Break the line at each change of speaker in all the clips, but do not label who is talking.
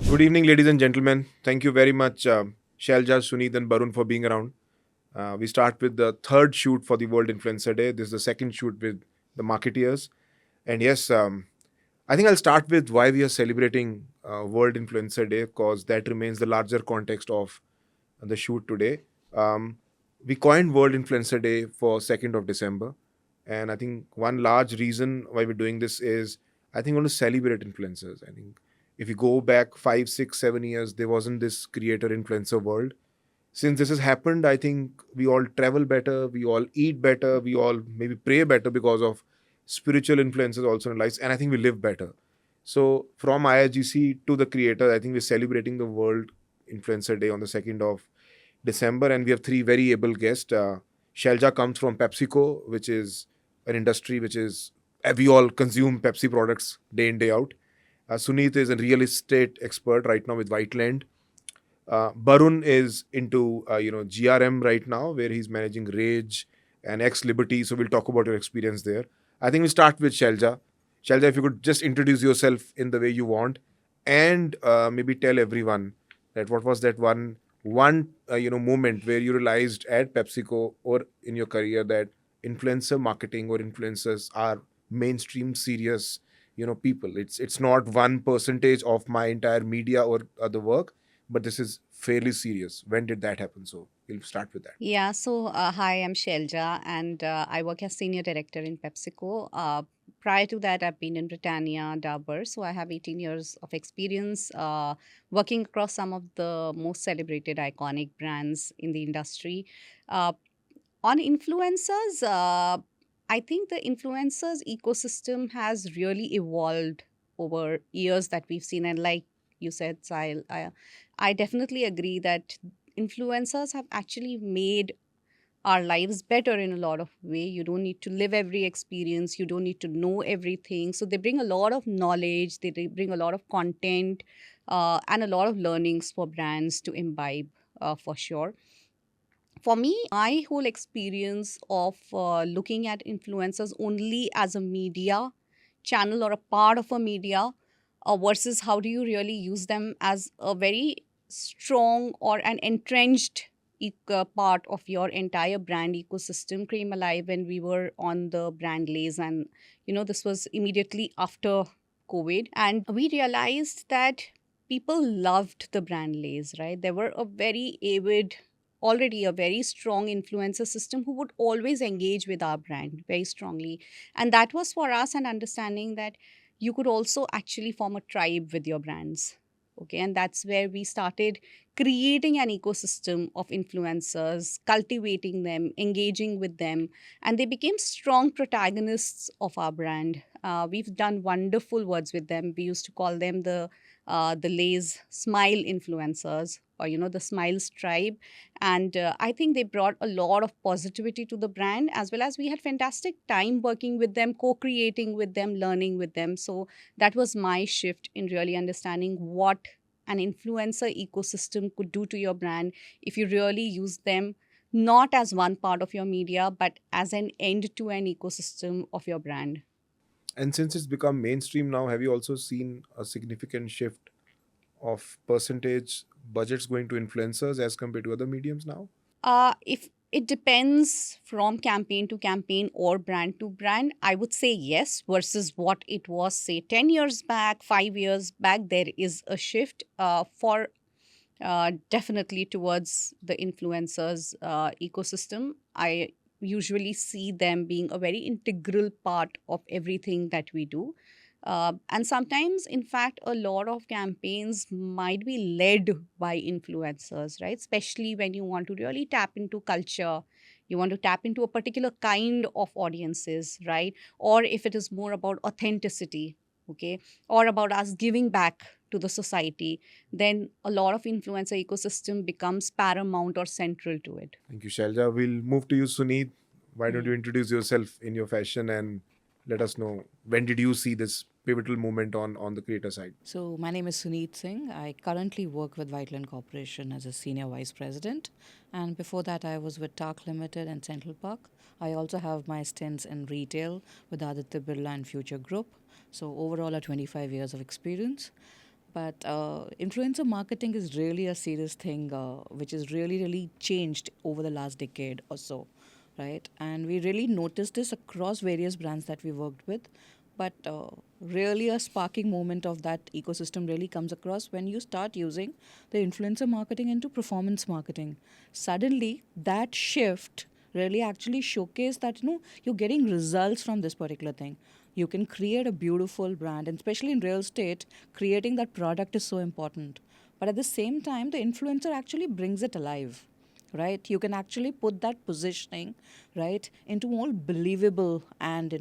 Good evening, ladies and gentlemen. Thank you very much, Shailja, Suneet, and Barun for being around. We start with the third shoot for the World Influencer Day. This is the second shoot with the marketeers. And yes, I think I'll start with why we are celebrating World Influencer Day because that remains the larger context of the shoot today. Um, we coined World Influencer Day for 2nd of December. And I think one large reason why we're doing this is I think we want to celebrate influencers. I think if you go back 5, 6, 7 years, there wasn't this creator influencer world. Since this has happened, I think we all travel better, we all eat better, we all maybe pray better because of spiritual influences also in lives, and I think we live better. So from IIGC to the creator, I think we're celebrating the World Influencer Day on the 2nd of December, and we have three very able guests. Shalja comes from PepsiCo, which is an industry which is we all consume Pepsi products day in day out. Suneet is a real estate expert right now with Whiteland. Barun is into GRM right now, where he's managing Rage and Ex Liberty. So we'll talk about your experience there. I think we'll start with Shailja. Shailja, if you could just introduce yourself in the way you want, and maybe tell everyone that what was that one moment where you realized at PepsiCo or in your career that influencer marketing or influencers are mainstream serious people. It's not 1% of my entire media or other work, but this is fairly serious. When did that happen? So we'll start with that.
Hi, I'm Shailja, and I work as Senior Director in PepsiCo. Prior to that, I've been in Britannia, Dabur, so I have 18 years of experience working across some of the most celebrated iconic brands in the industry. Uh, on influencers, I think the influencers ecosystem has really evolved over years that we've seen. And like you said, Sahil, I definitely agree that influencers have actually made our lives better in a lot of way. You don't need to live every experience, you don't need to know everything, so they bring a lot of knowledge, they bring a lot of content, and a lot of learnings for brands to imbibe, for sure. For me, my whole experience of looking at influencers only as a media channel or a part of a media, versus how do you really use them as a very strong or an entrenched part of your entire brand ecosystem came alive when we were on the brand lays. And this was immediately after COVID, and we realized that people loved the brand lays, right? There were a very avid, already a very strong influencer system who would always engage with our brand very strongly. And that was for us an understanding that you could also actually form a tribe with your brands. Okay, and that's where we started creating an ecosystem of influencers, cultivating them, engaging with them, and they became strong protagonists of our brand. We've done wonderful words with them. We used to call them the Lay's Smile influencers, or the Smiles tribe. And I think they brought a lot of positivity to the brand, as well as we had fantastic time working with them, co-creating with them, learning with them. So that was my shift in really understanding what an influencer ecosystem could do to your brand if you really use them not as one part of your media, but as an end-to-end ecosystem of your brand.
And since it's become mainstream now, have you also seen a significant shift of percentage budgets going to influencers as compared to other mediums now?
If it depends from campaign to campaign or brand to brand, I would say yes, versus what it was, say, 10 years back, 5 years back. There is a shift, for definitely towards the influencers ecosystem. I usually see them being a very integral part of everything that we do. And sometimes, in fact, a lot of campaigns might be led by influencers, right? Especially when you want to really tap into culture, you want to tap into a particular kind of audiences, right? Or if it is more about authenticity, okay, or about us giving back to the society, then a lot of influencer ecosystem becomes paramount or central to it.
Thank you, Shailja. We'll move to you, Suneet. Why don't you introduce yourself in your fashion and let us know when did you see this pivotal moment on the creator side?
So, my name is Suneet Singh. I currently work with Whiteland Corporation as a senior vice president. And before that, I was with TARC Limited and Central Park. I also have my stints in retail with Aditya Birla and Future Group. So, overall, 25 years of experience. But influencer marketing is really a serious thing, which is really, really changed over the last decade or so, right? And we really noticed this across various brands that we worked with. But really, a sparking moment of that ecosystem really comes across when you start using the influencer marketing into performance marketing. Suddenly, that shift really actually showcase that you're getting results from this particular thing. You can create a beautiful brand, and especially in real estate, creating that product is so important. But at the same time, the influencer actually brings it alive, right? You can actually put that positioning, right, into more believable and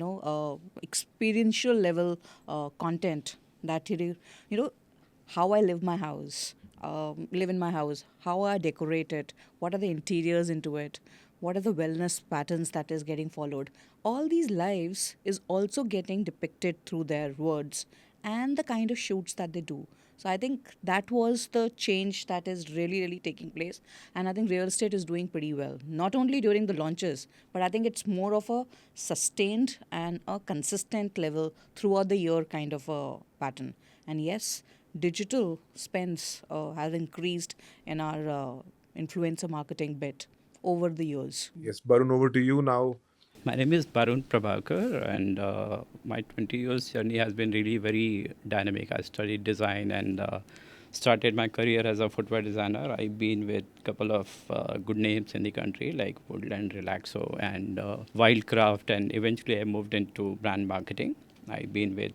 experiential level content that how I live in my house, how I decorate it, what are the interiors into it, what are the wellness patterns that is getting followed. All these lives is also getting depicted through their words and the kind of shoots that they do. So I think that was the change that is really, really taking place. And I think real estate is doing pretty well, not only during the launches, but I think it's more of a sustained and a consistent level throughout the year kind of a pattern. And yes, digital spends have increased in our influencer marketing bit over the years.
Yes, Barun, over to you now.
My name is Barun Prabhakar, and my 20 years journey has been really very dynamic. I studied design and started my career as a footwear designer. I've been with a couple of good names in the country like Woodland, Relaxo, and Wildcraft, and eventually I moved into brand marketing. I've been with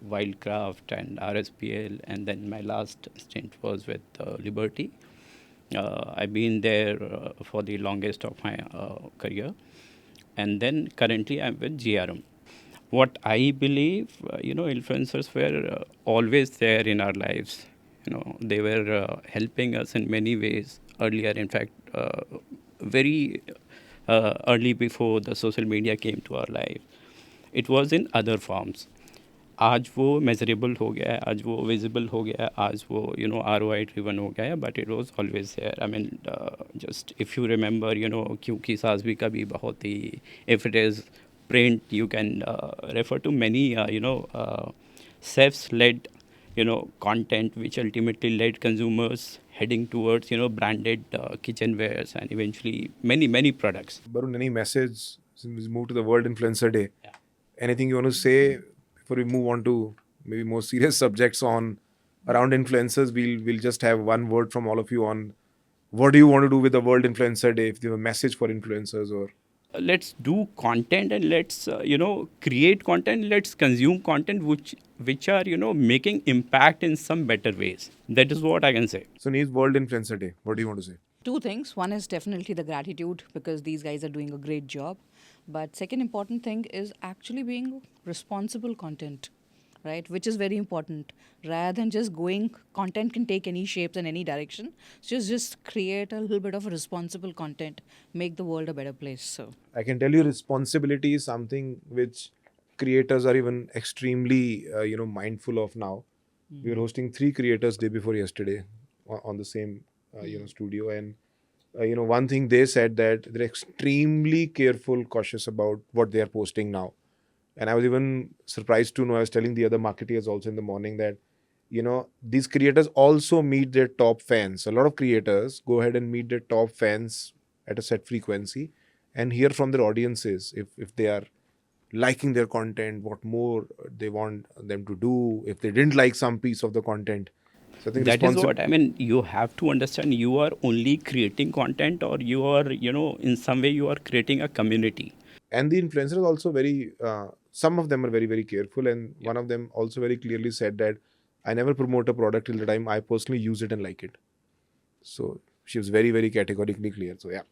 Wildcraft and RSPL, and then my last stint was with Liberty. I've been there for the longest of my career, and then currently I'm with GRM. What I believe, influencers were always there in our lives. They were helping us in many ways earlier. In fact, very early before the social media came to our life, it was in other forms. आज वो measurable हो गया है, आज वो visible हो गया है, आज वो ROI ड्रिवन हो गया है, but it was always there. I mean, just if you remember, क्योंकि सास भी कभी बहुत ही, if it is print, you can refer to many self led content which ultimately led consumers heading towards branded kitchenwares and eventually many products.
Barun, any message since we move to the World Influencer Day?
Yeah.
Anything you want to say before we move on to maybe more serious subjects on around influencers? We'll just have one word from all of you on what do you want to do with the World Influencer Day? If you have a message for influencers, or
Let's do content, and let's create content, let's consume content which are making impact in some better ways. That is what I can say.
so needs World Influencer Day. What do you want to say?
Two things. One is definitely the gratitude because these guys are doing a great job. But second important thing is actually being responsible content, right? Which is very important. Rather than just going, content can take any shapes and any direction. So just create a little bit of responsible content, make the world a better place. So
I can tell you responsibility is something which creators are even extremely mindful of now. We were hosting 3 creators day before yesterday on the same studio, and one thing they said that they're extremely careful, cautious about what they are posting now. And I was even surprised to know, I was telling the other marketeers also in the morning that these creators also meet their top fans. A lot of creators go ahead and meet their top fans at a set frequency and hear from their audiences if they are liking their content, what more they want them to do, if they didn't like some piece of the content. So I think
That is what I mean. You have to understand, you are only creating content, or you are in some way you are creating a community.
And the influencers are also very some of them are very, very careful, and one of them also very clearly said that I never promote a product till the time I personally use it and like it. So she was very, very categorically clear. So yeah.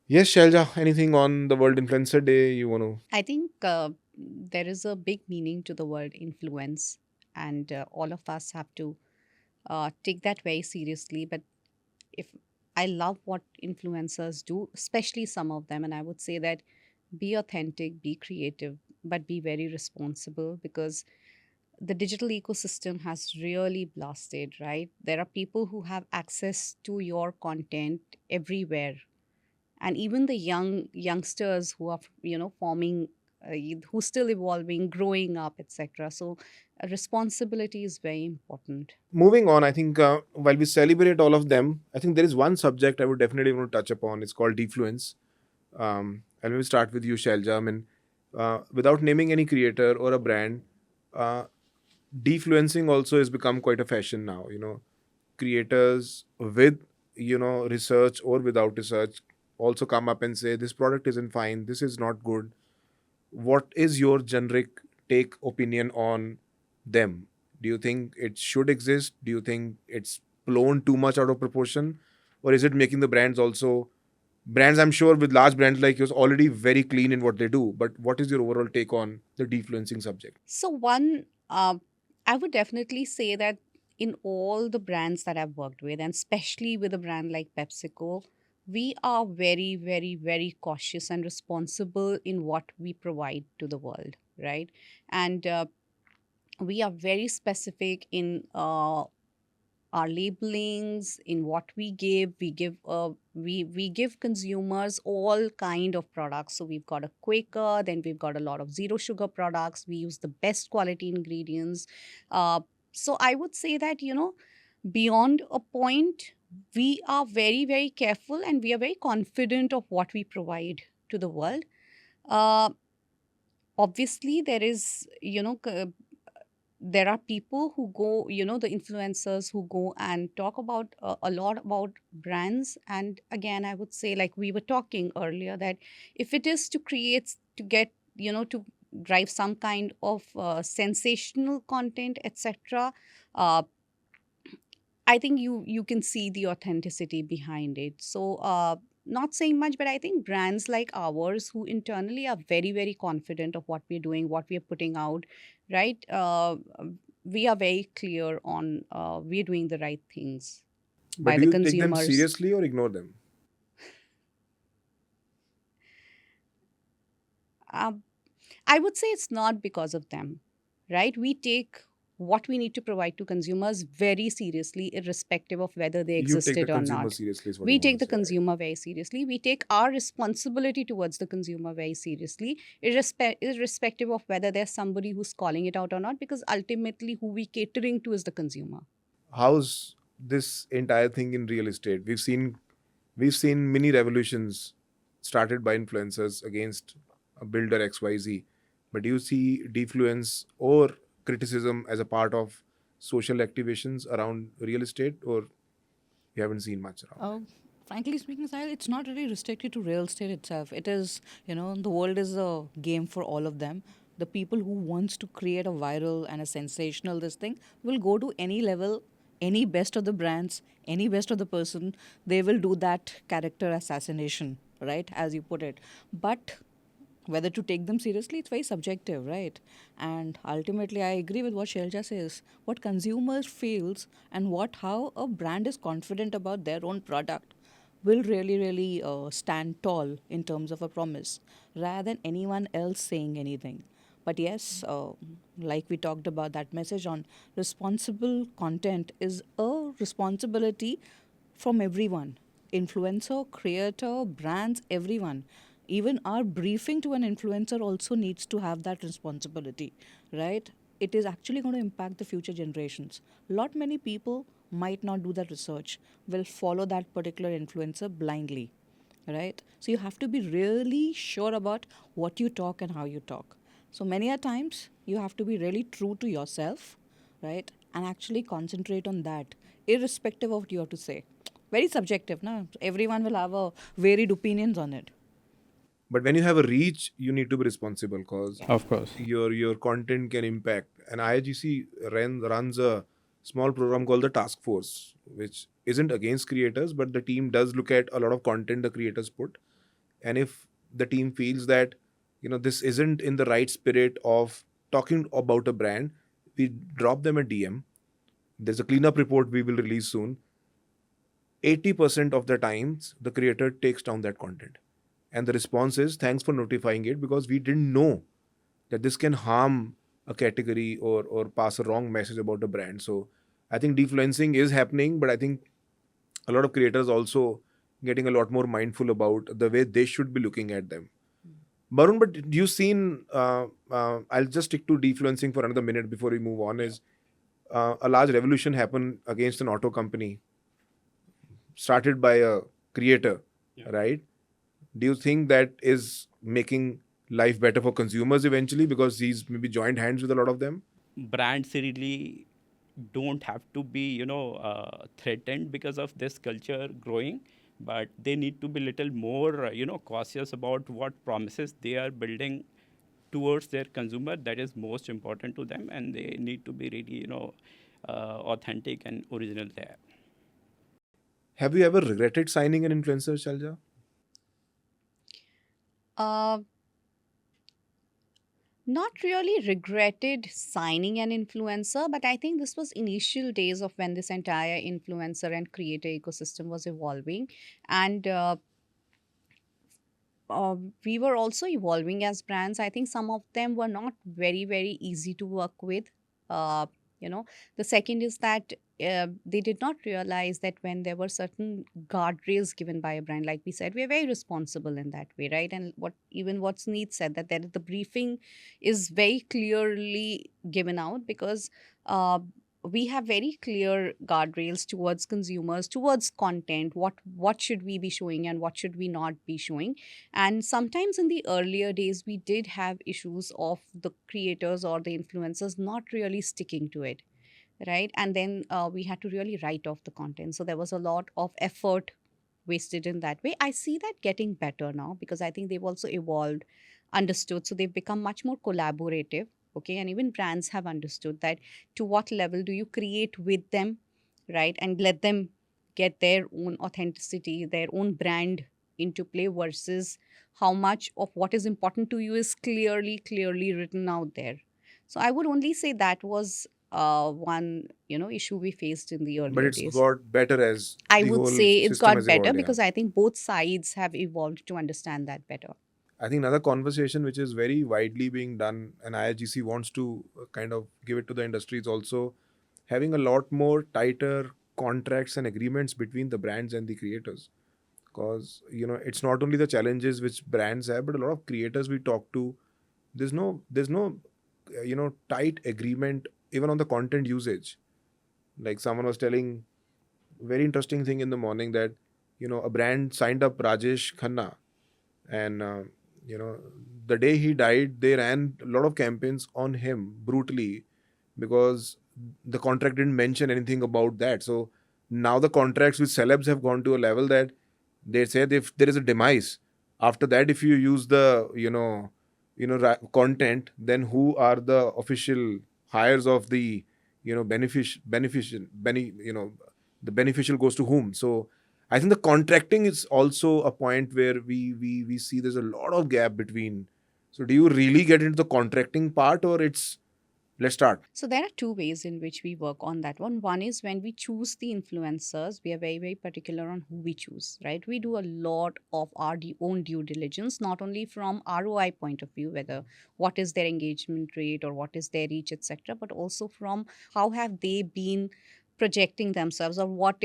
Yes, Shalja, anything on the World Influencer Day you want to?
I think there is a big meaning to the word influence, and all of us have to take that very seriously. But if I love what influencers do, especially some of them, and I would say that be authentic, be creative, but be very responsible because the digital ecosystem has really blasted, right? There are people who have access to your content everywhere, and even the youngsters who are forming who's still evolving, growing up, etc. So responsibility is very important.
Moving on, I think while we celebrate all of them, I think there is one subject I would definitely want to touch upon. It's called Defluence. And we'll start with you, Shailja. I mean, without naming any creator or a brand, uh, defluencing also has become quite a fashion now. Creators with research or without research also come up and say this product isn't fine, this is not good. What is your generic take opinion on them? Do you think it should exist? Do you think it's blown too much out of proportion? Or is it making the brands also brands, I'm sure with large brands like yours, already very clean in what they do. But what is your overall take on the defluencing subject?
So one, I would definitely say that in all the brands that I've worked with, and especially with a brand like PepsiCo, we are very, very, very cautious and responsible in what we provide to the world, right? And we are very specific in our labelings, in what we give. We give consumers all kind of products. So we've got a Quaker, then we've got a lot of zero sugar products. We use the best quality ingredients. uh, so I would say that, beyond a point, we are very, very careful, and we are very confident of what we provide to the world. uh, Obviously there is, there are people who go, the influencers who go and talk about a lot about brands. And again, I would say, like we were talking earlier, that if it is to create, to get, to drive some kind of sensational content, etc., uh, I think you can see the authenticity behind it. So not saying much, but I think brands like ours, who internally are very, very confident of what we're doing, what we're putting out, right? We are very clear on we're doing the right things
But
by
do
the
you take them
consumers.
seriously or ignore them?
Um, I would say it's not because of them, right? We take what we need to provide to consumers very seriously, irrespective of whether they
You take the
existed or
consumer
not.
seriously, is what you
We
want
take
to
the
say, right?
consumer very seriously. We take our responsibility towards the consumer very seriously, irrespective of whether there's somebody who's calling it out or not, because ultimately who we catering to is the consumer.
How's this entire thing in real estate? We've seen mini revolutions started by influencers against a builder XYZ. But do you see defluence or criticism as a part of social activations around real estate, or you haven't seen much around
Uh,
it?
Frankly speaking, Sahil, it's not really restricted to real estate itself. It is, the world is a game for all of them. The people who wants to create a viral and a sensational this thing will go to any level, any best of the brands, any best of the person. They will do that character assassination, right? As you put it. But whether to take them seriously, it's very subjective, right? And ultimately, I agree with what Shailja says. What consumers feels and how a brand is confident about their own product will really, really stand tall in terms of a promise, rather than anyone else saying anything. But yes, like we talked about, that message on responsible content is a responsibility from everyone, influencer, creator, brands, everyone. Even our briefing to an influencer also needs to have that responsibility, right? It is actually going to impact the future generations. Lot many people might not do that research, will follow that particular influencer blindly, right? So you have to be really sure about what you talk and how you talk. So many a times you have to be really true to yourself, right? And actually concentrate on that, irrespective of what you have to say. Very subjective, no? Everyone will have a varied opinions on it.
But when you have a reach, you need to be responsible because
Of course.
your content can impact. And IIGC runs a small program called the Task Force, which isn't against creators, but the team does look at a lot of content the creators put. And if the team feels that this isn't in the right spirit of talking about a brand, we drop them a DM. There's a cleanup report we will release soon. 80% of the times the creator takes down that content, and the response is thanks for notifying it because we didn't know that this can harm a category or pass a wrong message about the brand. So I think defluencing is happening, but I think a lot of creators also getting a lot more mindful about the way they should be looking at them. Barun, but do you seen? I'll just stick to defluencing for another minute before we move on. Is a large revolution happened against an auto company started by a creator, right? Do you think that is making life better for consumers eventually because he's maybe joined hands with a lot of them?
Brands really don't have to be threatened because of this culture growing, but they need to be little more cautious about what promises they are building towards their consumer. That is most important to them, and they need to be really authentic and original there.
Have you ever regretted signing an influencer, Shalja?
Uh, Not really regretted signing an influencer, but I think this was initial days of when this entire influencer and creator ecosystem was evolving, and we were also evolving as brands. I think some of them were not very easy to work with. Uh, the second is that they did not realize that when there were certain guardrails given by a brand, like we said, we are very responsible in that way, right? And what Suneet said, that the briefing is very clearly given out, because uh, we have very clear guardrails towards consumers, towards content, what should we be showing and what should we not be showing. And sometimes in the earlier days, we did have issues of the creators or the influencers not really sticking to it, right? And then we had to really write off the content. So there was a lot of effort wasted in that way. I see that getting better now, because I think they've also evolved, understood. So they've become much more collaborative. Okay. And even brands have understood that to what level do you create with them, right? And let them get their own authenticity, their own brand into play, versus how much of what is important to you is clearly written out there. So I would only say that was one issue we faced in the
But
earlier
it's
days.
got better as
I
the
would
whole
say it's
system
got
has
better,
evolved. Yeah.
because I think both sides have evolved to understand that better.
I think another conversation which is very widely being done, and IIGC wants to kind of give it to the industry, is also having a lot more tighter contracts and agreements between the brands and the creators. Because it's not only the challenges which brands have, but a lot of creators we talk to, there's no tight agreement even on the content usage. Like someone was telling very interesting thing in the morning that a brand signed up Rajesh Khanna, and you know the day he died they ran a lot of campaigns on him brutally because the contract didn't mention anything about that. So now the contracts with celebs have gone to a level that they said if there is a demise after that, if you use the content, then who are the official hires of the the beneficial goes to whom. So I think the contracting is also a point where we see there's a lot of gap between. So do you really get into the contracting part, or it's let's start?
So there are two ways in which we work on that one. One is when we choose the influencers, we are very particular on who we choose, right? We do a lot of our own due diligence, not only from ROI point of view, whether what is their engagement rate or what is their reach, etc., but also from how have they been projecting themselves, or what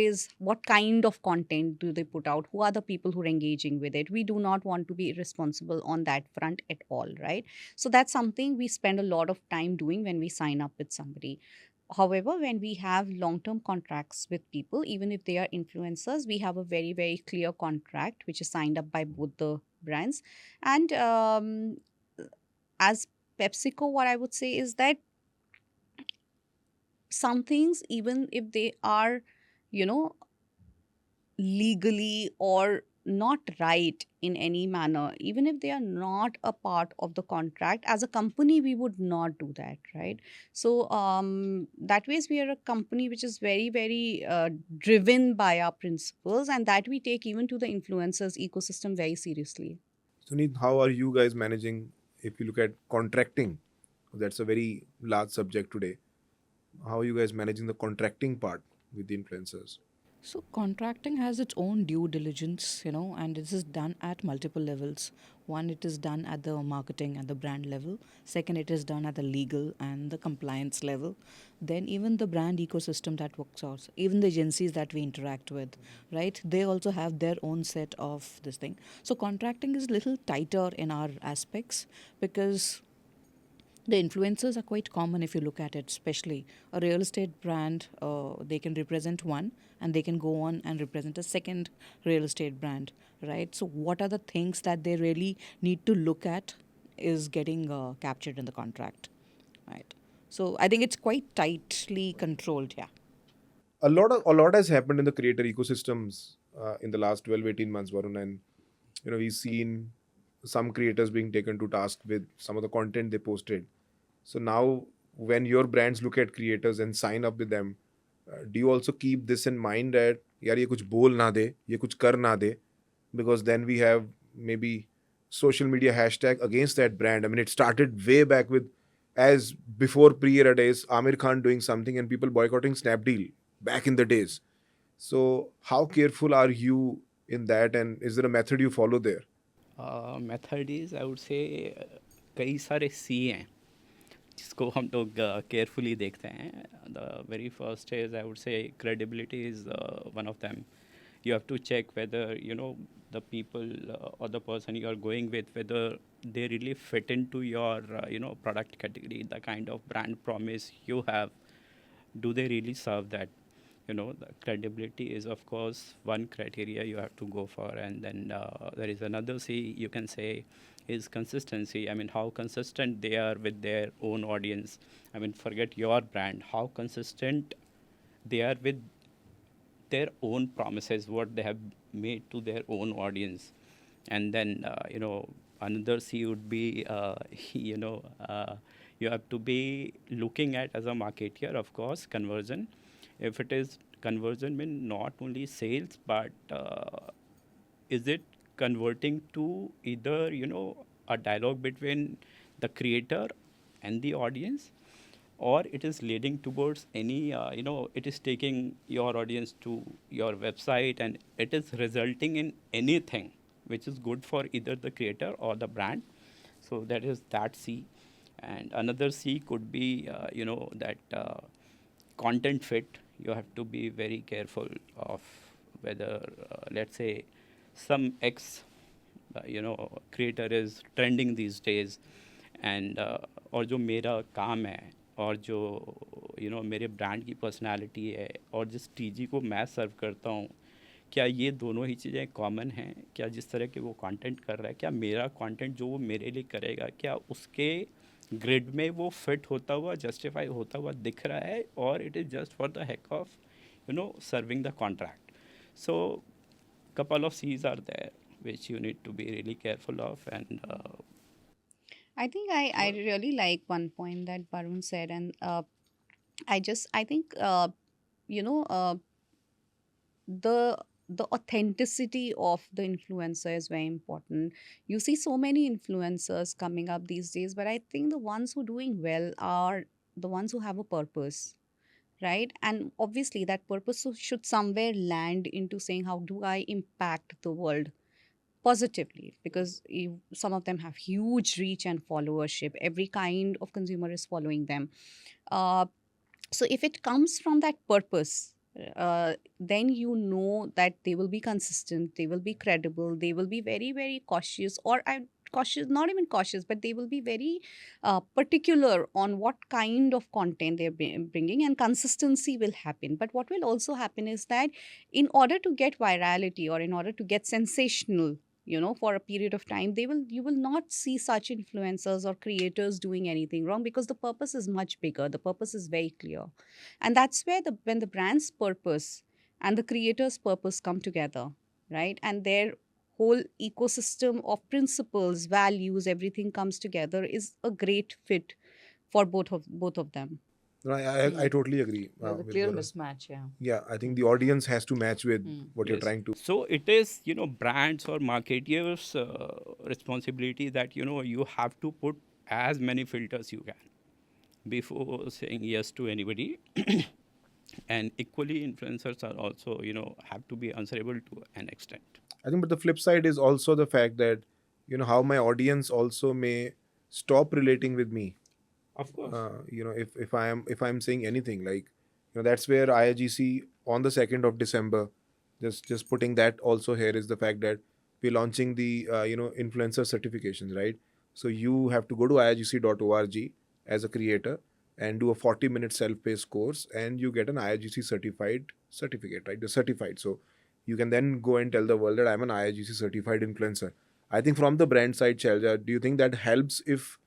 kind of content do they put out, who are the people who are engaging with it. We do not want to be irresponsible on that front at all, right? So that's something we spend a lot of time doing when we sign up with somebody. However, when we have long term contracts with people, even if they are influencers, we have a very clear contract which is signed up by both the brands. And as PepsiCo, what I would say is that some things, even if they are, you know, legally or not right in any manner, even if they are not a part of the contract, as a company we would not do that, right? So that ways we are a company which is very driven by our principles, and that we take even to the influencers ecosystem very seriously.
Suneet, how are you guys managing? If you look at contracting, that's a very large subject today. How are you guys managing the contracting part with the influencers?
So contracting has its own due diligence, and this is done at multiple levels. One, it is done at the marketing and the brand level. Second, it is done at the legal and the compliance level. Then even the brand ecosystem that works out, even the agencies that we interact with, right? They also have their own set of this thing. So contracting is a little tighter in our aspects because the influencers are quite common if you look at it, especially a real estate brand. They can represent one and they can go on and represent a second real estate brand, right? So, what are the things that they really need to look at is getting captured in the contract, right? So, I think it's quite tightly controlled, yeah.
A lot has happened in the creator ecosystems in the last 12-18 months, Varun, and we've seen some creators being taken to task with some of the content they posted. So now, when your brands look at creators and sign up with them, do you also keep this in mind that यार ये कुछ बोल ना दे, ये कुछ कर ना दे, because then we have maybe social media hashtag against that brand. I mean, it started way back with, as before pre-era days, Amir Khan doing something and people boycotting Snapdeal back in the days. So how careful are you in that, and is there a method you follow there?
Method is I would say कई सारे सी हैं जिसको हम लोग carefully देखते हैं. The very first is I would say credibility is one of them. You have to check whether the people or the person you are going with, whether they really fit into your product category, the kind of brand promise you have. Do they really serve that? The credibility is of course one criteria you have to go for, and then there is another C you can say is consistency. I mean, how consistent they are with their own audience. I mean, forget your brand, how consistent they are with their own promises, what they have made to their own audience. And then another C would be you have to be looking at, as a marketer, of course, conversion. If it is conversion, mean not only sales, but is it converting to either a dialogue between the creator and the audience, or it is leading towards any it is taking your audience to your website and it is resulting in anything which is good for either the creator or the brand. So that is that C. And another C could be that content fit. You have to be very careful of whether let's say some X creator is trending these days, and और जो मेरा काम है और जो मेरे brand की personality है और जिस टीजी को मैं सर्व करता हूँ, क्या ये दोनों ही चीज़ें कॉमन हैं? क्या जिस तरह के वो कंटेंट कर रहा है, क्या मेरा कंटेंट जो वो मेरे लिए करेगा, क्या उसके ग्रिड में वो फिट होता हुआ, जस्टिफाई होता हुआ दिख रहा है, और it is just for the heck of serving the contract. So couple of C's are there which you need to be really careful of. And
I think I really like one point that Barun said, and I think you know the authenticity of the influencer is very important. You see so many influencers coming up these days, but I think the ones who are doing well are the ones who have a purpose, right? And obviously that purpose should somewhere land into saying, how do I impact the world positively? Because some of them have huge reach and followership, every kind of consumer is following them. uh, so if it comes from that purpose, then you know that they will be consistent, they will be credible, they will be very very cautious, or I cautious, not even cautious, but they will be very particular on what kind of content they're bringing, and consistency will happen. But what will also happen is that in order to get virality, or in order to get sensational, for a period of time, you will not see such influencers or creators doing anything wrong, because the purpose is much bigger, the purpose is very clear. And that's where when the brand's purpose and the creator's purpose come together, right, and their whole ecosystem of principles, values, everything comes together, is a great fit for both of them.
No, I totally agree
There's a
with
clear
Varun.
mismatch, yeah.
Yeah, I think the audience has to match with what you're
yes.
trying to.
So it is brands or marketers responsibility that you have to put as many filters you can before saying yes to anybody. And equally, influencers are also, have to be answerable to an extent.
I think, but the flip side is also the fact that, how my audience also may stop relating with me.
Of course.
If I'm saying anything like, that's where IIGC on the 2nd of December, just putting that also here is the fact that we're launching the influencer certifications, right? So you have to go to iigc.org as a creator and do a 40-minute self-paced course, and you get an IIGC certified certificate, right? The certified. So you can then go and tell the world that I'm an IIGC certified influencer. I think from the brand side, Shalja, do you think that helps if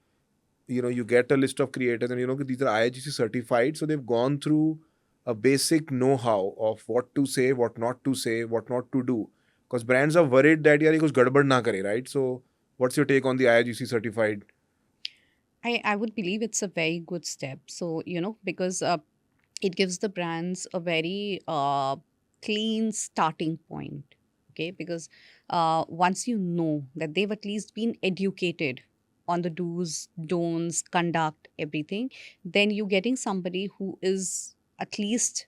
you get a list of creators and these are IIGC certified, so they've gone through a basic know-how of what to say, what not to say, what not to do, because brands are worried that yaar ye kuch gadbad na kare, right? So what's your take on the IIGC certified?
I would believe it's a very good step. So, because it gives the brands a very clean starting point. Okay. Because once you know that they've at least been educated on the do's, don'ts, conduct, everything, then you're getting somebody who is at least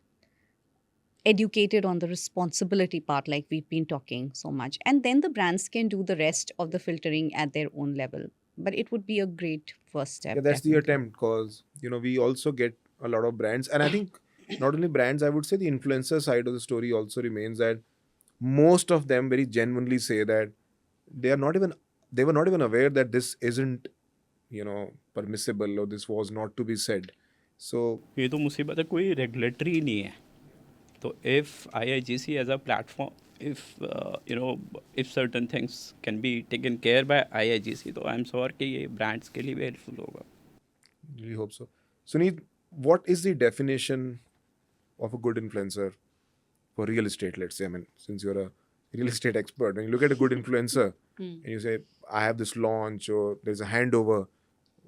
educated on the responsibility part, like we've been talking so much. And then the brands can do the rest of the filtering at their own level. But it would be a great first
Yeah,
step,
that's the
definitely.
attempt, because we also get a lot of brands, and I think not only brands, I would say the influencer side of the story also remains that most of them very genuinely say that they are not even they were not even aware that this isn't permissible, or this was not to be said. So
ये तो मुसीबत है, कोई regulatory नहीं है. So if IIGC as a platform, if if certain things can be taken care by IIGC, तो I'm sure कि ये brands के लिए भी helpful होगा.
really hope so. Suneet, what is the definition of a good influencer for real estate? Let's say, I mean, since you're a real estate expert, when you look at a good influencer and you say, I have this launch or there's a handover,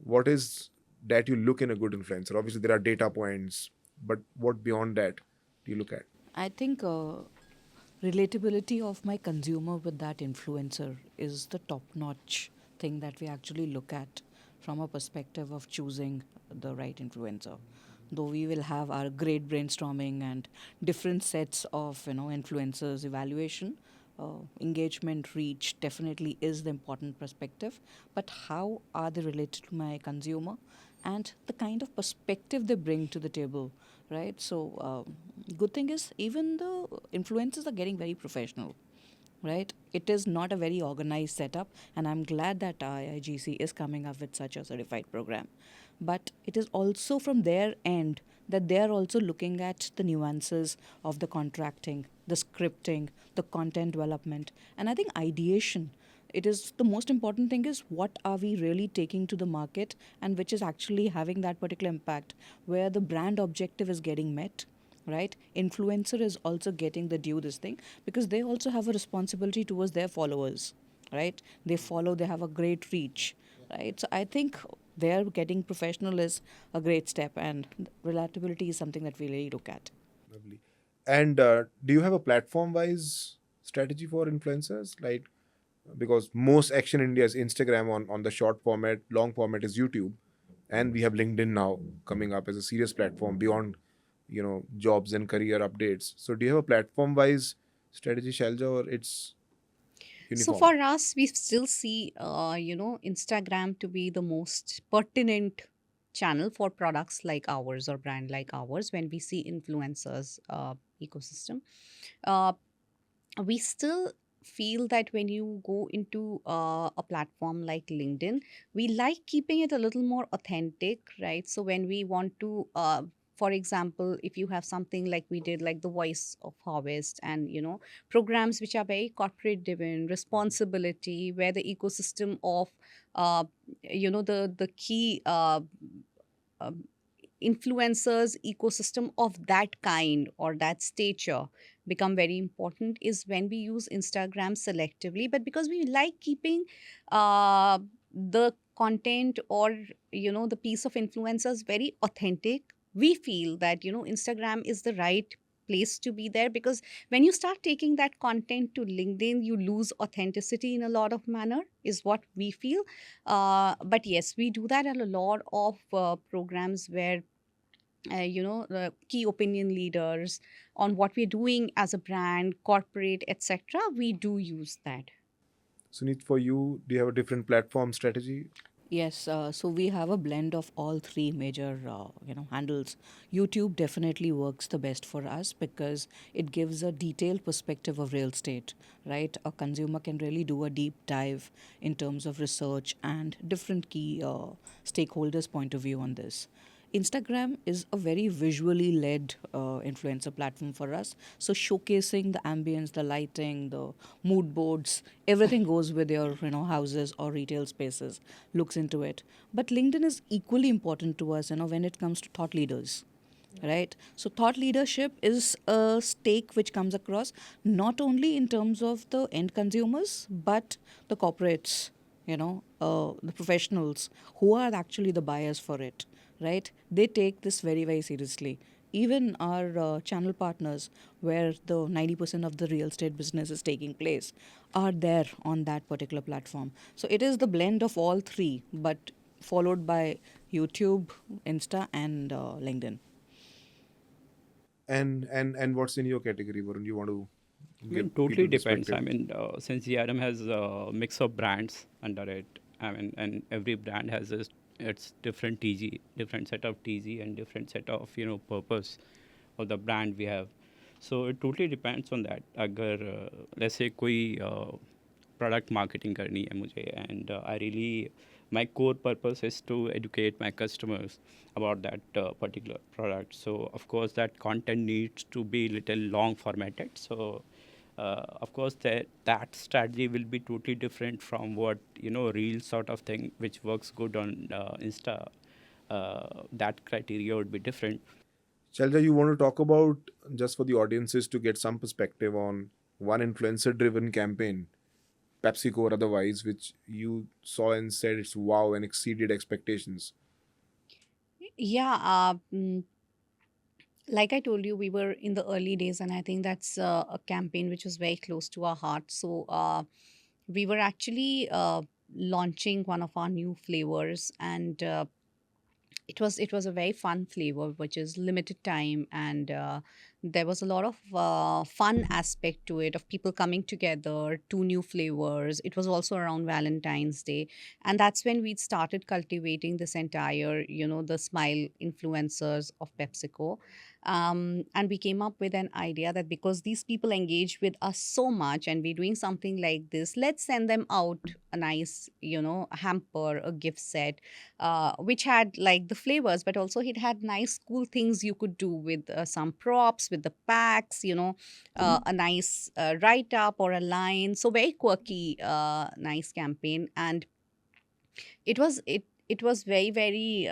what is that you look in a good influencer? Obviously, there are data points, but what beyond that do you look at?
I think relatability of my consumer with that influencer is the top notch thing that we actually look at from a perspective of choosing the right influencer. Though we will have our great brainstorming and different sets of influencers evaluation, engagement reach definitely is the important perspective. But how are they related to my consumer, and the kind of perspective they bring to the table, right? So good thing is even the influencers are getting very professional, right? It is not a very organized setup, and I'm glad that IIGC is coming up with such a certified program. But it is also from their end that they are also looking at the nuances of the contracting, the scripting, the content development, and I think ideation. It is the most important thing is what are we really taking to the market, and which is actually having that particular impact where the brand objective is getting met, right? Influencer is also getting the due this thing because they also have a responsibility towards their followers, right? They follow, they have a great reach, right? So I think they're getting professional is a great step, and relatability is something that we really look at.
Lovely. And do you have a platform wise strategy for influencers? Like, because most action in India is Instagram on the short format, long format is YouTube, and we have LinkedIn now coming up as a serious platform beyond jobs and career updates. So do you have a platform wise strategy, Shalja, or it's
So
uniform?
for us, we still see, Instagram to be the most pertinent channel for products like ours or brand like ours when we see influencers ecosystem. Uh, we still feel that when you go into a platform like LinkedIn, we like keeping it a little more authentic, right? So when we want to, for example, if you have something like we did, like the Voice of Harvest, and programs which are very corporate driven, responsibility, where the ecosystem of, uh, the key. Um, Influencers ecosystem of that kind or that stature become very important is when we use Instagram selectively, but because we like keeping the content or the piece of influencers very authentic, we feel that Instagram is the right place to be there, because when you start taking that content to LinkedIn, you lose authenticity in a lot of manner, is what we feel. But yes, we do that at a lot of programs where key opinion leaders on what we're doing as a brand, corporate, etc. We do use that.
Suneet, for you, do you have a different platform strategy?
Yes, so we have a blend of all three major, handles. YouTube definitely works the best for us because it gives a detailed perspective of real estate, right? A consumer can really do a deep dive in terms of research and different key stakeholders' point of view on this. Instagram is a very visually led influencer platform for us. So showcasing the ambience, the lighting, the mood boards, everything goes with your houses or retail spaces. Looks into it. But LinkedIn is equally important to us, when it comes to thought leaders. Right, so thought leadership is a stake which comes across not only in terms of the end consumers but the corporates, the professionals who are actually the buyers for it, right? They take this very, very seriously. Even our channel partners, where the 90% of the real estate business is taking place, are there on that particular platform. So it is the blend of all three, but followed by YouTube, Insta, and LinkedIn.
And what's in your category, Varun? You want to
I
give
mean, totally
people
depends. I
perspective?
mean, since CRM has a mix of brands under it, I mean, and every brand has its different TG, different set of TG, and different set of purpose of the brand we have. So it totally depends on that. अगर let's say कोई product marketing करनी है मुझे, and I really my core purpose is to educate my customers about that particular product. So of course that content needs to be little long formatted. So of course that strategy will be totally different from what reel sort of thing which works good on Insta. That criteria would be different.
Shalja, you want to talk about, just for the audiences to get some perspective on one influencer driven campaign, PepsiCo or otherwise, which you saw and said it's wow and exceeded expectations?
Yeah, like I told you, we were in the early days, and I think that's a campaign which was very close to our heart. So we were actually launching one of our new flavors, and it was a very fun flavor, which is limited time, and there was a lot of fun aspect to it of people coming together, two new flavors. It was also around Valentine's Day, and that's when we started cultivating this entire, the smile influencers of PepsiCo. And we came up with an idea that because these people engage with us so much and we're doing something like this, let's send them out a nice, hamper, a gift set, which had like the flavors, but also it had nice, cool things you could do with some props, with the packs, a nice write up or a line. So very quirky, nice campaign, and it was very, very.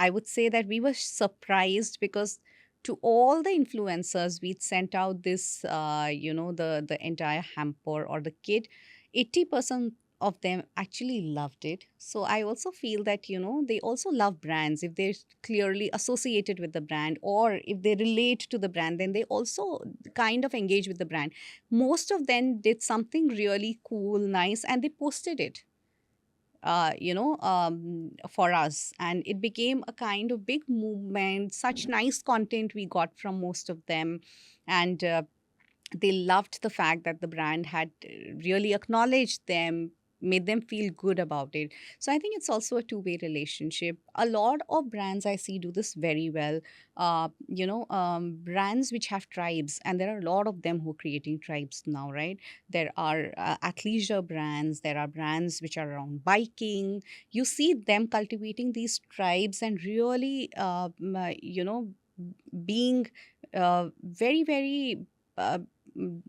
I would say that we were surprised because to all the influencers we'd sent out this, the entire hamper or the kit. 80% of them actually loved it. So I also feel that they also love brands if they're clearly associated with the brand, or if they relate to the brand, then they also kind of engage with the brand. Most of them did something really cool, nice, and they posted it, for us. And it became a kind of big movement, such nice content we got from most of them. And they loved the fact that the brand had really acknowledged them, made them feel good about it. So I think it's also a two-way relationship. A lot of brands I see do this very well. Brands which have tribes, and there are a lot of them who are creating tribes now, right? There are athleisure brands, there are brands which are around biking. You see them cultivating these tribes and really, being very, very uh, mm,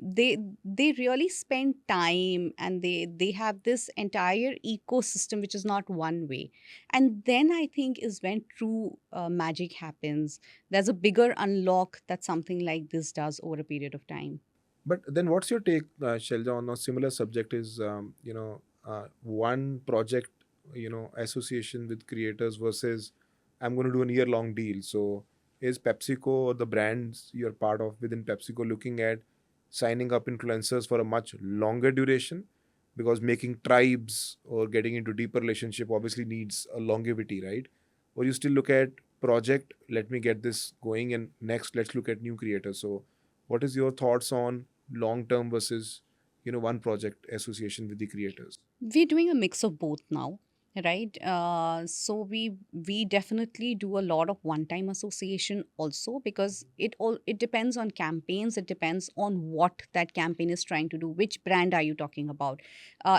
they really spend time, and they have this entire ecosystem which is not one way. And then I think is when true magic happens. There's a bigger unlock that something like this does over a period of time.
But then, what's your take, Shelja, on a similar subject? Is one project, association with creators versus I'm going to do a year-long deal. So, is PepsiCo or the brands you're part of within PepsiCo looking at signing up influencers for a much longer duration? Because making tribes or getting into deeper relationship obviously needs a longevity, right? Or you still look at project, let me get this going, and next let's look at new creators. So what is your thoughts on long term versus one project association with the creators?
We're doing a mix of both now, right? So we definitely do a lot of one time association also, because it depends on campaigns. It depends on what that campaign is trying to do, which brand are you talking about.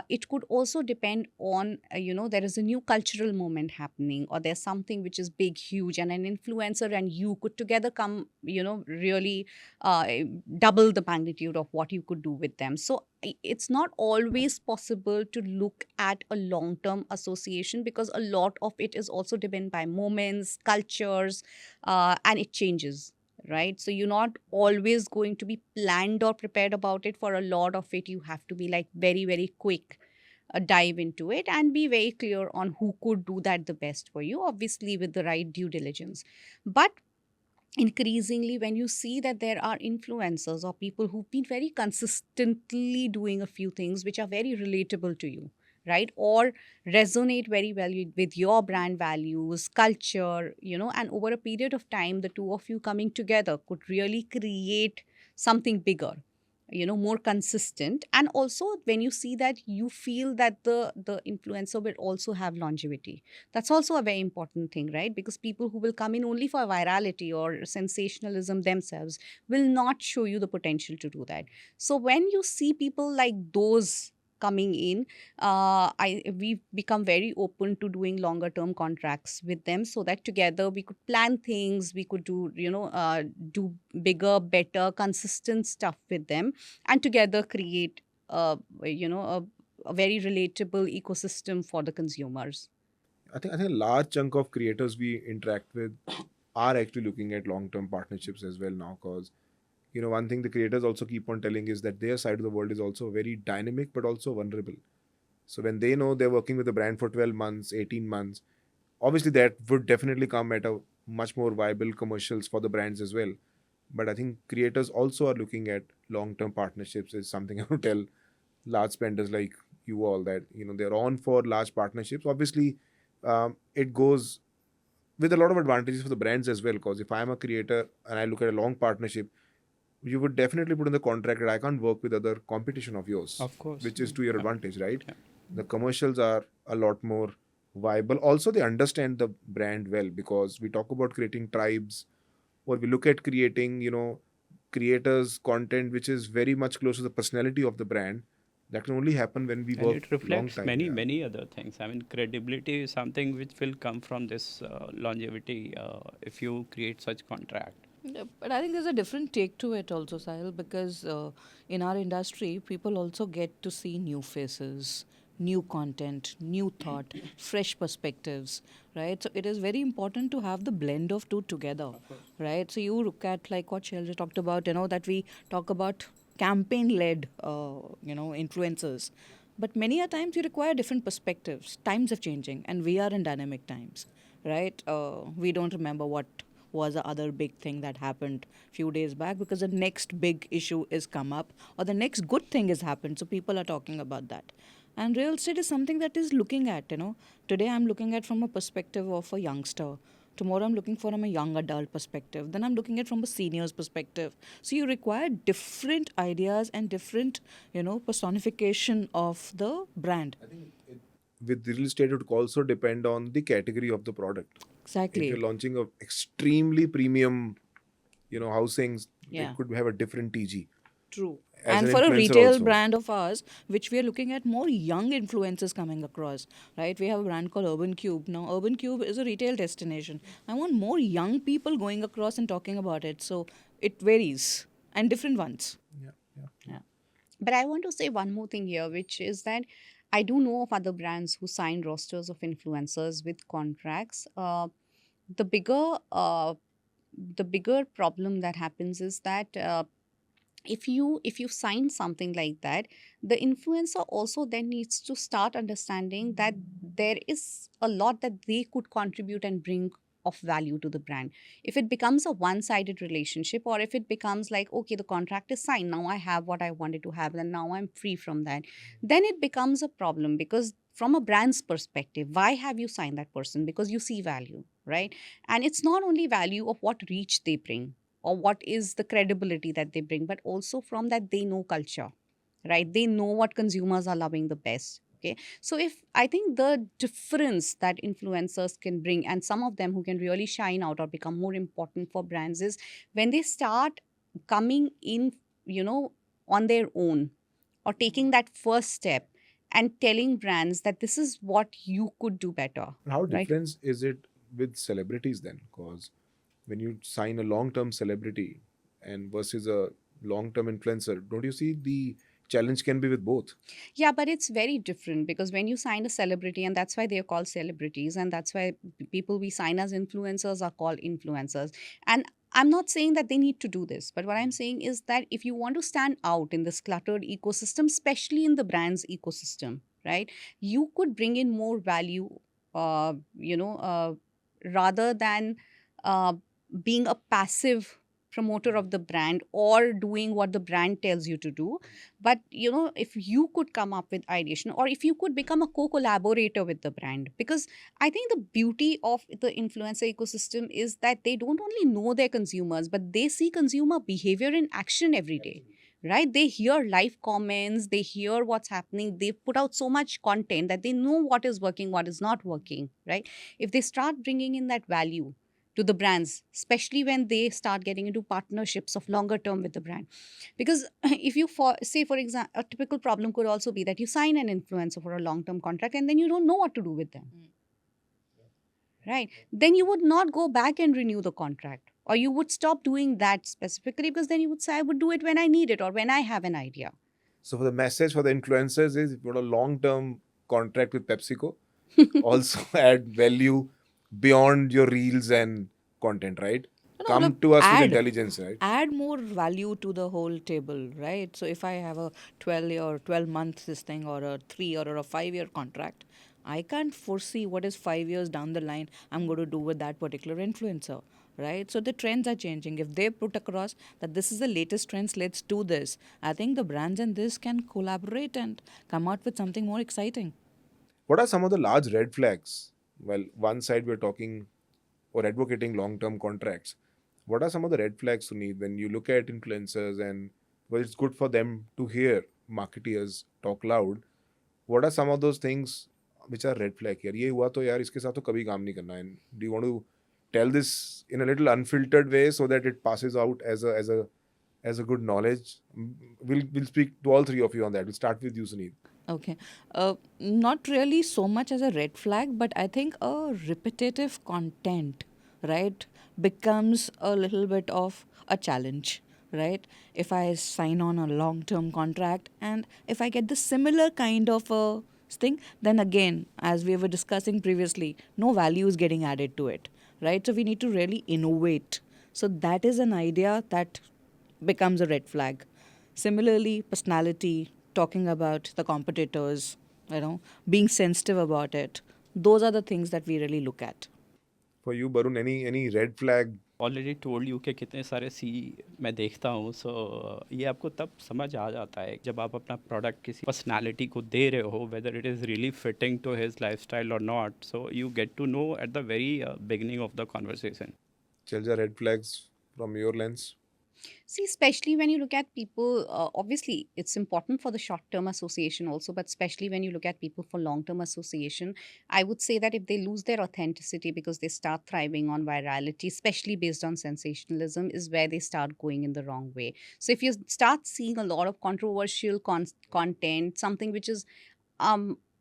It could also depend on, there is a new cultural moment happening, or there's something which is big, huge, and an influencer and you could together come, really uh, double the magnitude of what you could do with them. So it's not always possible to look at a long term association, because a lot of it is also driven by moments, cultures, and it changes, right? So you're not always going to be planned or prepared about it. For a lot of it, you have to be like very, very quick, dive into it and be very clear on who could do that the best for you, obviously with the right due diligence. But increasingly, when you see that there are influencers or people who've been very consistently doing a few things which are very relatable to you, right, or resonate very well with your brand values, culture, and over a period of time the two of you coming together could really create something bigger, more consistent. And also when you see that, you feel that the influencer will also have longevity. That's also a very important thing, right? Because people who will come in only for virality or sensationalism themselves will not show you the potential to do that. So when you see people like those coming in, we've become very open to doing longer term contracts with them, so that together we could plan things, we could do, do bigger, better, consistent stuff with them, and together create, a very relatable ecosystem for the consumers.
I think a large chunk of creators we interact with are actually looking at long term partnerships as well now, because one thing the creators also keep on telling is that their side of the world is also very dynamic but also vulnerable. So when they know they're working with a brand for 12 months, 18 months, obviously that would definitely come at a much more viable commercials for the brands as well. But I think creators also are looking at long term partnerships is something I would tell large spenders like you all, that they're on for large partnerships. Obviously, it goes with a lot of advantages for the brands as well, because if I'm a creator and I look at a long partnership, you would definitely put in the contract that I can't work with other competition of yours,
Of course.
which is to your
Yeah.
advantage, right?
Yeah.
The commercials are a lot more viable. Also, they understand the brand well, because we talk about creating tribes, or we look at creating, creators content which is very much close to the personality of the brand. That can only happen when we
And
work
it
long
reflects
time.
many,
Yeah.
many other things. I mean, credibility is something which will come from this longevity if you create such contract.
Yeah, but I think there's a different take to it also, Sahil, because in our industry, people also get to see new faces, new content, new thought, fresh perspectives, right? So it is very important to have the blend of two together, right? So you look at like what Shailja talked about, that we talk about campaign-led, influencers. But many a times you require different perspectives. Times are changing, and we are in dynamic times, right? We don't remember what was the other big thing that happened few days back, because the next big issue is come up, or the next good thing has happened, so people are talking about that. And real estate is something that is looking at, today I'm looking at from a perspective of a youngster, tomorrow I'm looking from a young adult perspective, then I'm looking at from a senior's perspective. So you require different ideas and different, personification of the brand.
I think with real estate, it would also depend on the category of the product. If you're
Exactly.
launching a extremely premium, housings,
Yeah.
it could have a different TG
True.
as
And
an
for a
influencer
retail
also.
brand of ours, which we are looking at more young influencers coming across, right? We have a brand called Urban Cube. Now, Urban Cube is a retail destination. I want more young people going across and talking about it. So it varies, and different ones.
Yeah, yeah.
Yeah.
But I want to say one more thing here, which is that I do know of other brands who sign rosters of influencers with contracts. The bigger the bigger problem that happens is that, if you sign something like that, the influencer also then needs to start understanding that there is a lot that they could contribute and bring of value to the brand. If it becomes a one-sided relationship, or if it becomes like, okay, the contract is signed, now I have what I wanted to have, and now I'm free from that, then it becomes a problem. Because from a brand's perspective, why have you signed that person? Because you see value, right? And it's not only value of what reach they bring or what is the credibility that they bring, but also from that they know culture, right? They know what consumers are loving the best. Okay. So if I think the difference that influencers can bring, and some of them who can really shine out or become more important for brands, is when they start coming in, on their own, or taking that first step and telling brands that this is what you could do better,
How
right?
different is it with celebrities then? Because when you sign a long-term celebrity and versus a long-term influencer, don't you see the challenge can be with both?
Yeah, but it's very different, because when you sign a celebrity, and that's why they're called celebrities, and that's why people we sign as influencers are called influencers. And I'm not saying that they need to do this, but what I'm saying is that if you want to stand out in this cluttered ecosystem, especially in the brand's ecosystem, right, you could bring in more value, uh, you know, uh, rather than uh, being a passive promoter of the brand or doing what the brand tells you to do. But if you could come up with ideation, or if you could become a co-collaborator with the brand, because I think the beauty of the influencer ecosystem is that they don't only know their consumers, but they see consumer behavior in action every day, right? They hear live comments, they hear what's happening, they put out so much content that they know what is working, what is not working, right? If they start bringing in that value to the brands, especially when they start getting into partnerships of longer term with the brand. Because if you say, for example, a typical problem could also be that you sign an influencer for a long term contract and then you don't know what to do with them, right? Then you would not go back and renew the contract, or you would stop doing that specifically, because then you would say, I would do it when I need it or when I have an idea.
So for the message for the influencers is, if you want a long-term contract with PepsiCo, also add value beyond your reels and content, right?
No, no,
Come
look,
to us with
add
intelligence, right?
add more value to the whole table, right? So if I have a 12 month this thing, or a 3 or a 5 year contract, I can't foresee what is 5 years down the line I'm going to do with that particular influencer, right? So the trends are changing. If they put across that this is the latest trends, let's do this, I think the brands and this can collaborate and come out with something more exciting.
What are some of the large red flags? Well, one side we're talking or advocating long-term contracts. What are some of the red flags, Suneet, when you look at influencers and, well, it's good for them to hear marketeers talk loud. What are some of those things which are red flag here? ये हुआ तो यार इसके साथ तो कभी काम नहीं करना. And do you want to tell this in a little unfiltered way so that it passes out as a good knowledge? We'll speak to all three of you on that. We'll start with you, Suneet.
Okay. Not really so much as a red flag, but I think a repetitive content, right, becomes a little bit of a challenge, right? If I sign on a long term contract and if I get the similar kind of a thing, then again, as we were discussing previously, no value is getting added to it, right? So we need to really innovate. So that is an idea that becomes a red flag. Similarly, personality, talking about the competitors, being sensitive about it. Those are the things that we really look at.
For you, Barun, any red flag?
Already told you कि कितने सारे सी मैं देखता हूँ. सो ये आपको तब समझ आ जाता है जब आप अपना प्रोडक्ट किसी पर्सनालिटी को दे रहे हो, whether it is really fitting to his lifestyle और not. So you get to know at the very beginning of the conversation.
Shalja, red flags from your lens?
See, especially when you look at people, obviously it's important for the short term association also, but especially when you look at people for long term association, I would say that if they lose their authenticity because they start thriving on virality, especially based on sensationalism, is where they start going in the wrong way. So if you start seeing a lot of controversial content, something which is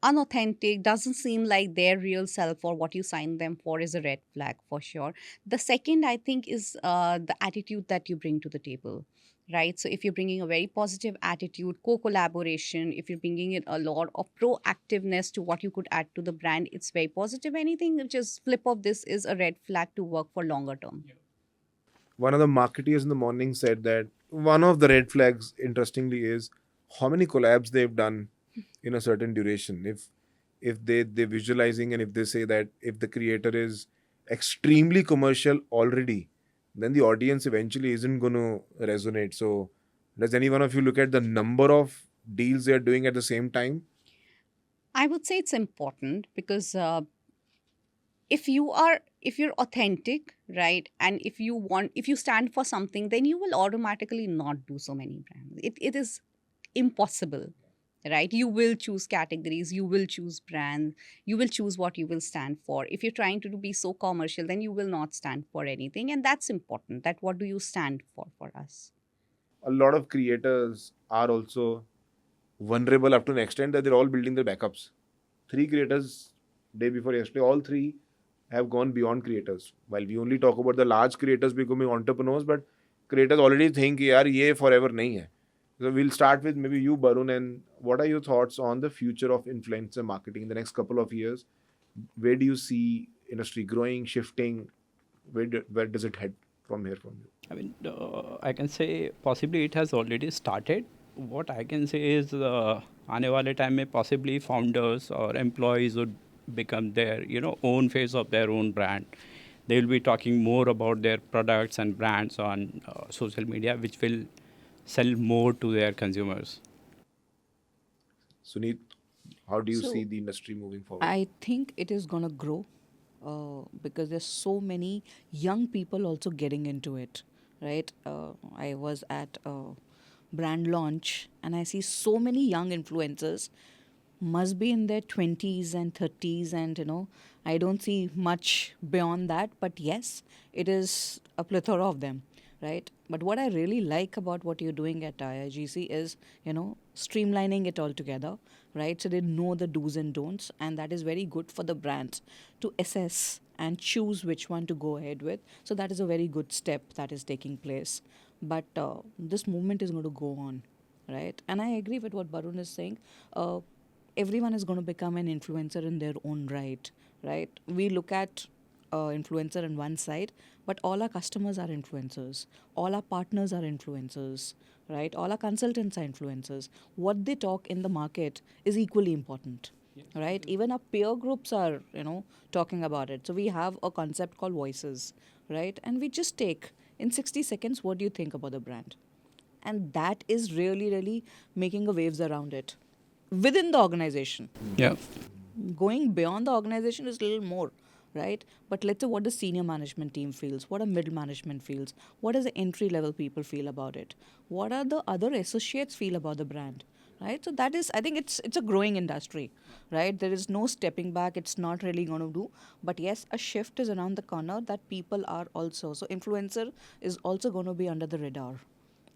unauthentic, doesn't seem like their real self or what you signed them for, is a red flag for sure. The second, I think, is the attitude that you bring to the table, right? So if you're bringing a very positive attitude, co-collaboration, if you're bringing in a lot of proactiveness to what you could add to the brand, it's very positive. Anything which is flip of this is a red flag to work for longer term.
One of the marketeers in the morning said that one of the red flags, interestingly, is how many collabs they've done in a certain duration. If they're visualizing, and if they say that if the creator is extremely commercial already, then the audience eventually isn't going to resonate. So, does any one of you look at the number of deals they're doing at the same time?
I would say it's important because if you're authentic, right, and if you stand for something, then you will automatically not do so many brands. It is impossible, right? You will choose categories, you will choose brands, you will choose what you will stand for. If you're trying to be so commercial, then you will not stand for anything, and that's important, that what do you stand for us.
A lot of creators are also vulnerable up to an extent that they're all building their backups. Three creators, day before yesterday, all three have gone beyond creators. While we only talk about the large creators becoming entrepreneurs, but creators already think, yaar, ye forever nahi hai. So we'll start with maybe you, Barun, and what are your thoughts on the future of influencer marketing in the next couple of years? Where do you see industry growing, shifting? Where does it head from here from you?
I mean, I can say possibly it has already started. What I can say is, आने वाले time में possibly founders or employees would become their, own face of their own brand. They will be talking more about their products and brands on social media, which will sell more to their consumers.
Suneet, how do you see
So
the industry moving forward?
I think it is gonna grow because there's so many young people also getting into it, right? I was at a brand launch and I see so many young influencers must be in their 20s and 30s, and I don't see much beyond that, but yes, it is a plethora of them, right? But what I really like about what you're doing at IIGC is streamlining it all together, right? So they know the do's and don'ts, and that is very good for the brands to assess and choose which one to go ahead with. So that is a very good step that is taking place. But this movement is going to go on, right? And I agree with what Barun is saying. Everyone is going to become an influencer in their own right, right? We look at influencer on one side, but all our customers are influencers, all our partners are influencers, right? All our consultants are influencers. What they talk in the market is equally important, right? Even our peer groups are, talking about it. So we have a concept called voices, right? And we just take in 60 seconds, what do you think about the brand? And that is really, really making a waves around it within the organization.
Yeah.
Going beyond the organization is a little more, right? But let's say what the senior management team feels, what a middle management feels, what does the entry level people feel about it, what are the other associates feel about the brand, right? So that is, I think it's a growing industry, right? There is no stepping back. It's not really going to do, but yes, a shift is around the corner that people are also. So influencer is also going to be under the radar,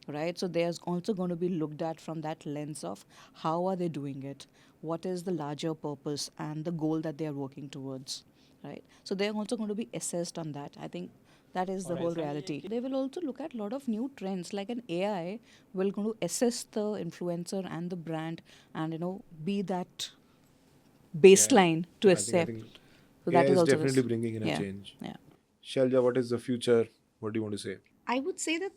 right? So there's also going to be looked at from that lens of how are they doing it, what is the larger purpose and the goal that they are working towards, right? So they're also going to be assessed on that. I think that is the whole reality. They will also look at a lot of new trends, like an AI will going to assess the influencer and the brand, and be that
Yeah,
baseline to
I
accept.
think
So
AI
that is
is
also
definitely
this.
bringing in a
Yeah,
change.
yeah.
Shalja, what is the future? What do you want to say?
I would say that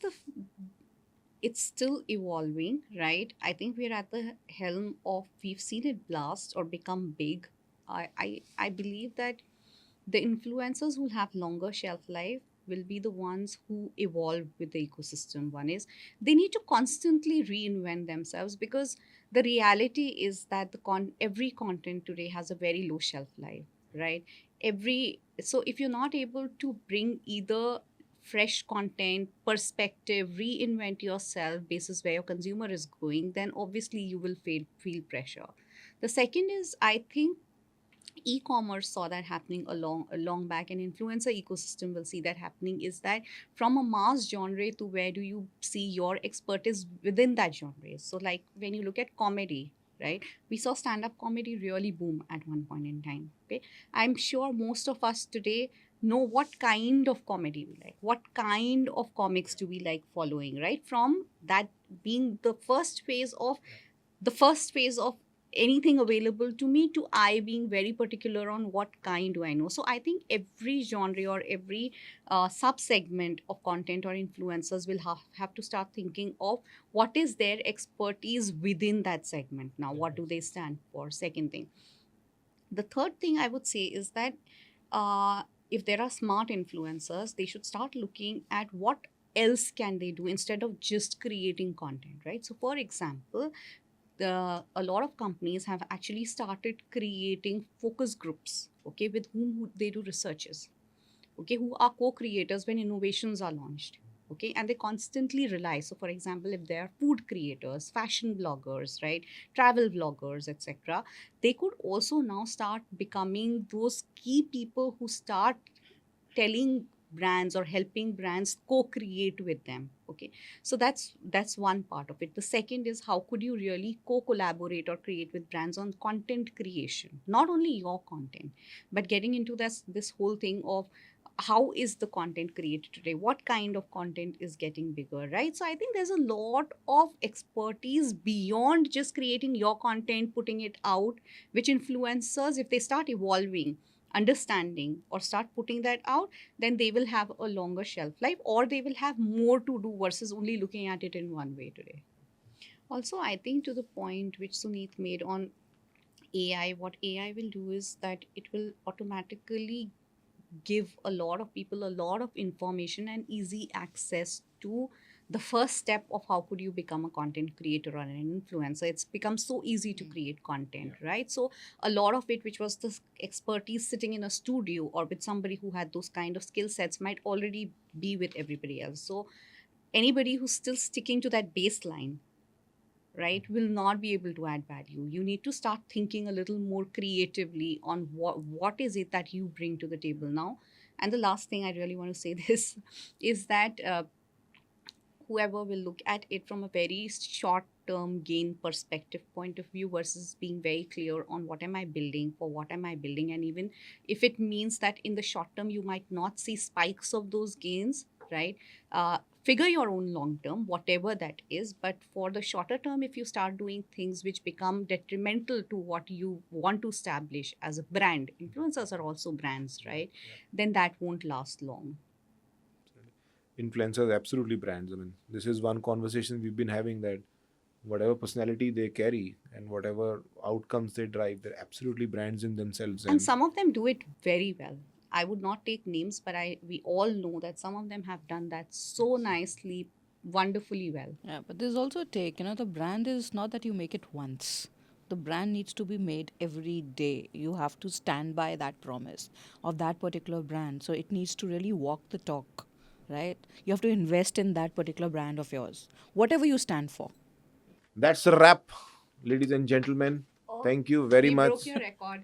it's still evolving, right? I think we're at the helm of, we've seen it blast or become big. I believe that the influencers who have longer shelf life will be the ones who evolve with the ecosystem. One is they need to constantly reinvent themselves, because the reality is that every content today has a very low shelf life, right? So if you're not able to bring either fresh content, perspective, reinvent yourself basis where your consumer is going, then obviously you will feel pressure. The second is, I think e-commerce saw that happening a long back, and influencer ecosystem will see that happening, is that from a mass genre to where do you see your expertise within that genre. So like when you look at comedy, right, we saw stand-up comedy really boom at one point in time. Okay, I'm sure most of us today know what kind of comedy we like, what kind of comics do we like following, right? From that being the first phase of anything available to me, to I being very particular on what kind do I know. So I think every genre or every sub segment of content or influencers will have to start thinking of what is their expertise within that segment. Now, what do they stand for? Second thing. The third thing I would say is that uh, if there are smart influencers, they should start looking at what else can they do instead of just creating content, right? So for example, a lot of companies have actually started creating focus groups, okay, with whom they do researches, okay, who are co-creators when innovations are launched, okay, and they constantly rely. So for example, if they are food creators, fashion bloggers, right, travel vloggers, etc., they could also now start becoming those key people who start telling brands or helping brands co-create with them, okay. So that's one part of it. The second is, how could you really co-collaborate or create with brands on content creation, not only your content, but getting into this whole thing of how is the content created today, what kind of content is getting bigger, right? So I think there's a lot of expertise beyond just creating your content, putting it out, which influencers, if they start evolving, understanding, or start putting that out, then they will have a longer shelf life, or they will have more to do versus only looking at it in one way today. Also, I think to the point which Suneet made on AI, what AI will do is that it will automatically give a lot of people a lot of information and easy access to the first step of how could you become a content creator or an influencer. It's become so easy to create content, right? So a lot of it, which was the expertise sitting in a studio or with somebody who had those kind of skill sets, might already be with everybody else. So anybody who's still sticking to that baseline, right, will not be able to add value. You need to start thinking a little more creatively on what is it that you bring to the table now. And the last thing I really want to say this is that whoever will look at it from a very short term gain perspective point of view versus being very clear on what am I building, for what am I building, and even if it means that in the short term you might not see spikes of those gains, right, figure your own long term, whatever that is. But for the shorter term, if you start doing things which become detrimental to what you want to establish as a brand, influencers are also brands, right, then that won't last long.
Influencers absolutely brands. I mean, this is one conversation we've been having, that whatever personality they carry and whatever outcomes they drive, they're absolutely brands in themselves.
And some of them do it very well. I would not take names, but we all know that some of them have done that so nicely, wonderfully well.
Yeah, but there's also a take, the brand is not that you make it once. The brand needs to be made every day. You have to stand by that promise of that particular brand. So it needs to really walk the talk, right? You have to invest in that particular brand of yours, whatever you stand for.
That's a wrap, ladies and gentlemen.
Oh,
Thank you very
we
much.
broke your record.